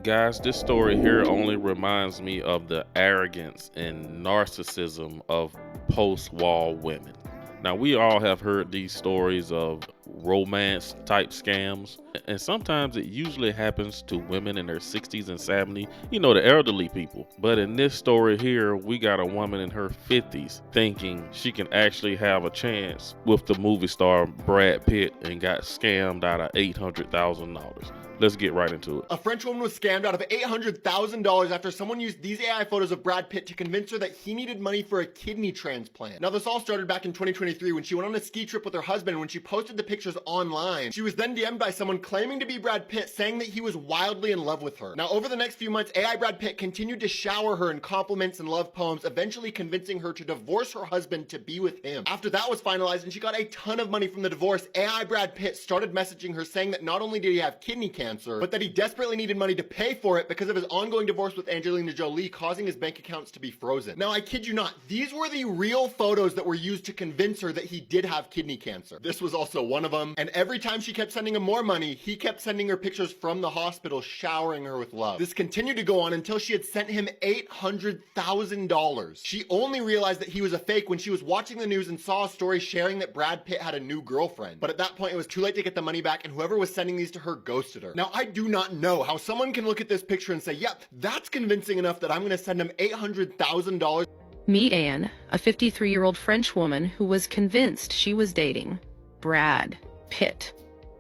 Guys, this story here only reminds me of the arrogance and narcissism of post-war women. Now, we all have heard these stories of romance type scams, and sometimes it usually happens to women in their 60s and 70s, the elderly people. But in this story here, we got a woman in her 50s thinking she can actually have a chance with the movie star Brad Pitt and got scammed out of $800,000. Let's get right into it. A French woman was scammed out of $800,000 after someone used these AI photos of Brad Pitt to convince her that he needed money for a kidney transplant. Now, this all started back in 2023 when she went on a ski trip with her husband, and when she posted the pictures online, she was then DM'd by someone claiming to be Brad Pitt, saying that he was wildly in love with her. Now, over the next few months, AI Brad Pitt continued to shower her in compliments and love poems, eventually convincing her to divorce her husband to be with him. After that was finalized and she got a ton of money from the divorce, AI Brad Pitt started messaging her saying that not only did he have kidney cancer, but that he desperately needed money to pay for it because of his ongoing divorce with Angelina Jolie, causing his bank accounts to be frozen. Now, I kid you not, these were the real photos that were used to convince her that he did have kidney cancer. This was also one of them, and every time she kept sending him more money, he kept sending her pictures from the hospital, showering her with love. This continued to go on until she had sent him $800,000. She only realized that he was a fake when she was watching the news and saw a story sharing that Brad Pitt had a new girlfriend. But at that point, it was too late to get the money back, and whoever was sending these to her ghosted her. Now, I do not know how someone can look at this picture and say, yep, that's convincing enough that I'm gonna send him $800,000. Meet Anne, a 53-year-old French woman who was convinced she was dating Brad Pitt.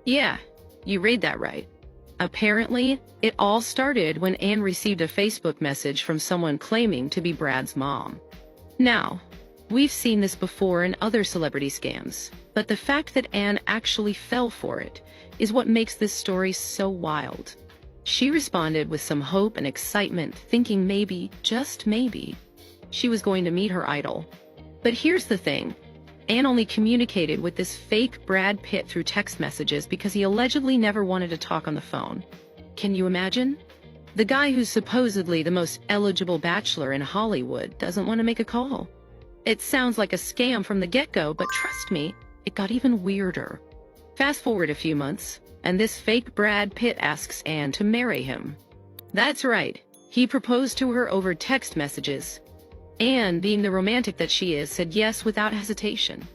Yeah, you read that right. Apparently, it all started when Anne received a Facebook message from someone claiming to be Brad's mom. Now, we've seen this before in other celebrity scams, but the fact that Anne actually fell for it is what makes this story so wild. She responded with some hope and excitement, thinking maybe, just maybe, she was going to meet her idol. But here's the thing. Anne only communicated with this fake Brad Pitt through text messages because he allegedly never wanted to talk on the phone. Can you imagine? The guy who's supposedly the most eligible bachelor in Hollywood doesn't want to make a call. It sounds like a scam from the get-go, but trust me, it got even weirder. Fast forward a few months, and this fake Brad Pitt asks Anne to marry him. That's right, he proposed to her over text messages. Anne, being the romantic that she is, said yes without hesitation.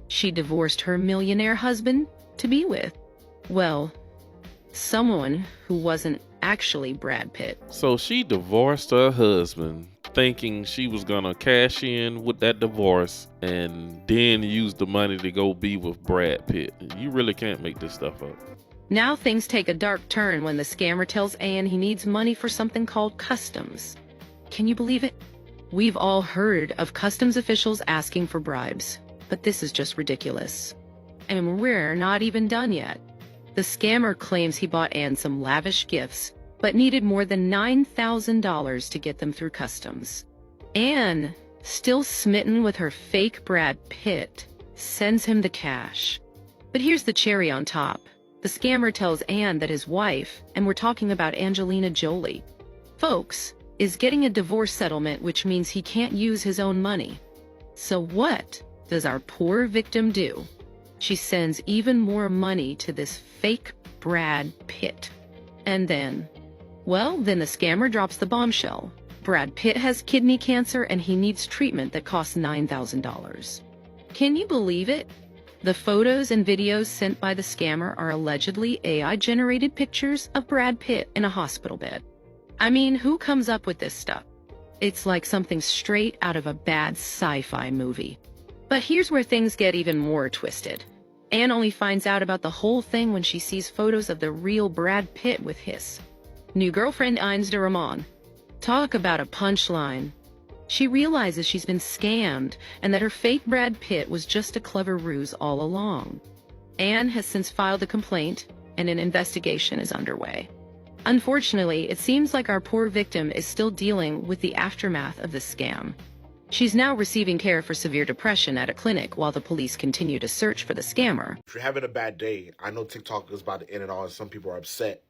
She divorced her millionaire husband to be with, well, someone who wasn't actually Brad Pitt. So she divorced her husband, thinking she was gonna cash in with that divorce and then use the money to go be with Brad Pitt. You really can't make this stuff up. Now things take a dark turn when the scammer tells Anne he needs money for something called customs. Can you believe it? We've all heard of customs officials asking for bribes, but this is just ridiculous. And we're not even done yet. The scammer claims he bought Anne some lavish gifts, but needed more than $9,000 to get them through customs. Anne, still smitten with her fake Brad Pitt, sends him the cash. But here's the cherry on top. The scammer tells Anne that his wife, and we're talking about Angelina Jolie, folks, is getting a divorce settlement, which means he can't use his own money. So what does our poor victim do? She sends even more money to this fake Brad Pitt. And then the scammer drops the bombshell. Brad Pitt has kidney cancer and he needs treatment that costs $9,000. Can you believe it? The photos and videos sent by the scammer are allegedly AI-generated pictures of Brad Pitt in a hospital bed. I mean, who comes up with this stuff? It's like something straight out of a bad sci-fi movie. But here's where things get even more twisted. Anne only finds out about the whole thing when she sees photos of the real Brad Pitt with his new girlfriend Ines de Ramon. Talk about a punchline. She realizes she's been scammed and that her fake Brad Pitt was just a clever ruse all along. Anne has since filed a complaint and an investigation is underway. Unfortunately, it seems like our poor victim is still dealing with the aftermath of this scam. She's now receiving care for severe depression at a clinic while the police continue to search for the scammer. If you're having a bad day, I know TikTok is about to end it all and some people are upset.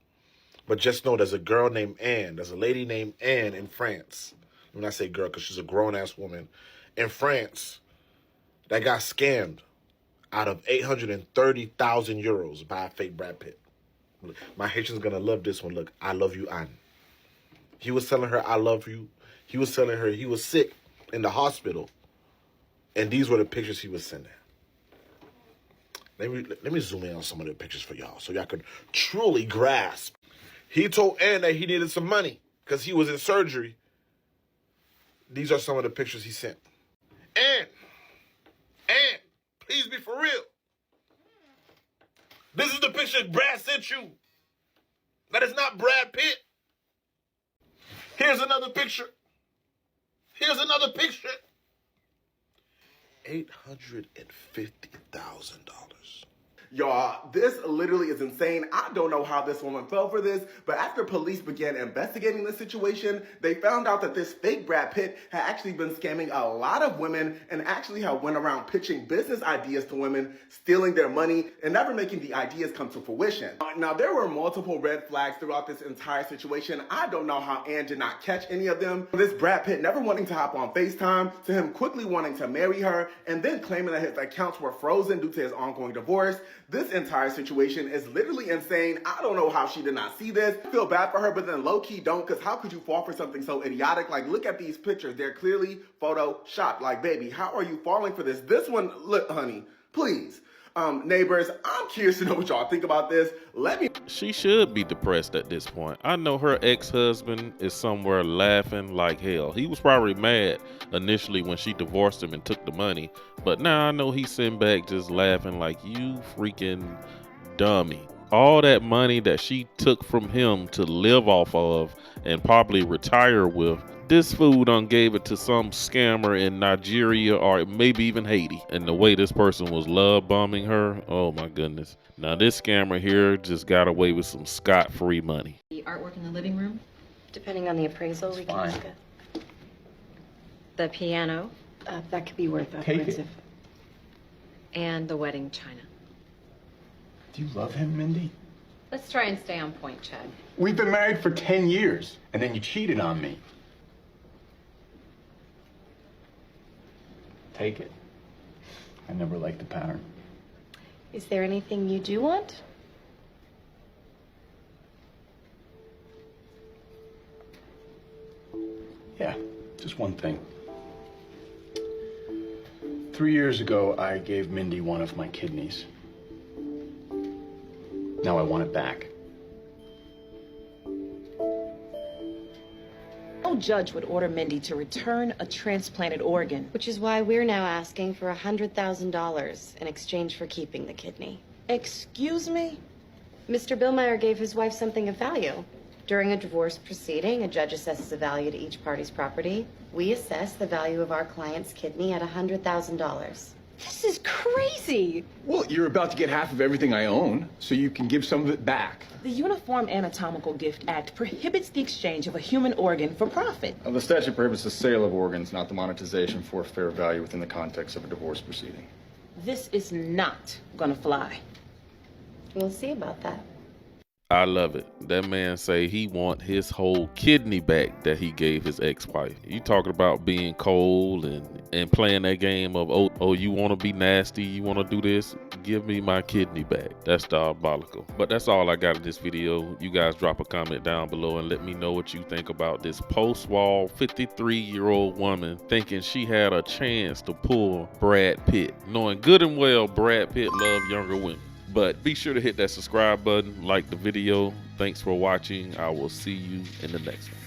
But just know there's a girl named Anne. There's a lady named Anne in France. When I say girl, because she's a grown-ass woman. In France, that got scammed out of 830,000 euros by a fake Brad Pitt. My Haitian's going to love this one. Look, I love you, Anne. He was telling her, I love you. He was telling her he was sick in the hospital. And these were the pictures he was sending. Let me zoom in on some of the pictures for y'all so y'all can truly grasp. He told Ann that he needed some money because he was in surgery. These are some of the pictures he sent. Ann, please be for real. This is the picture Brad sent you. That is not Brad Pitt. Here's another picture. Here's another picture. $850,000. Y'all, this literally is insane. I don't know how this woman fell for this, but after police began investigating the situation, they found out that this fake Brad Pitt had actually been scamming a lot of women and actually had went around pitching business ideas to women, stealing their money, and never making the ideas come to fruition. Now, there were multiple red flags throughout this entire situation. I don't know how Ann did not catch any of them. This Brad Pitt never wanting to hop on FaceTime, to him quickly wanting to marry her, and then claiming that his accounts were frozen due to his ongoing divorce. This entire situation is literally insane. I don't know how she did not see this. I feel bad for her, but then low-key don't, because how could you fall for something so idiotic? Like, look at these pictures. They're clearly photoshopped. Like, baby, how are you falling for this? This one, look, honey, please. Neighbors, I'm curious to know what y'all think about this. Let me... She should be depressed at this point. I know her ex-husband is somewhere laughing like hell. He was probably mad initially when she divorced him and took the money, but now I know he's sitting back just laughing like, you freaking dummy. All that money that she took from him to live off of and probably retire with, this fool done gave it to some scammer in Nigeria or maybe even Haiti. And the way this person was love bombing her, oh my goodness. Now this scammer here just got away with some scot-free money. The artwork in the living room, Depending on the appraisal, we can look at. the piano, That could be worth Take upwards it. of. and the wedding china. Do you love him, Mindy? Let's try and stay on point, Chad. We've been married for 10 years, and then you cheated on me. Take it. I never liked the pattern. Is there anything you do want? Yeah, just one thing. 3 years ago, I gave Mindy one of my kidneys. Now I want it back. No judge would order Mindy to return a transplanted organ. Which is why we're now asking for $100,000 in exchange for keeping the kidney. Excuse me? Mr. Billmeyer gave his wife something of value. During a divorce proceeding, a judge assesses a value to each party's property. We assess the value of our client's kidney at $100,000. This is crazy. Well, you're about to get half of everything I own, so you can give some of it back. The Uniform Anatomical Gift Act prohibits the exchange of a human organ for profit. The statute prohibits the sale of organs, not the monetization for fair value within the context of a divorce proceeding. This is not gonna fly. We'll see about that. I love it. That man say he want his whole kidney back that he gave his ex-wife. You talking about being cold and playing that game of, oh, you want to be nasty, you want to do this? Give me my kidney back. That's diabolical. But that's all I got in this video. You guys drop a comment down below and let me know what you think about this post-wall 53-year-old woman thinking she had a chance to pull Brad Pitt, knowing good and well Brad Pitt loved younger women. But be sure to hit that subscribe button, like the video. Thanks for watching. I will see you in the next one.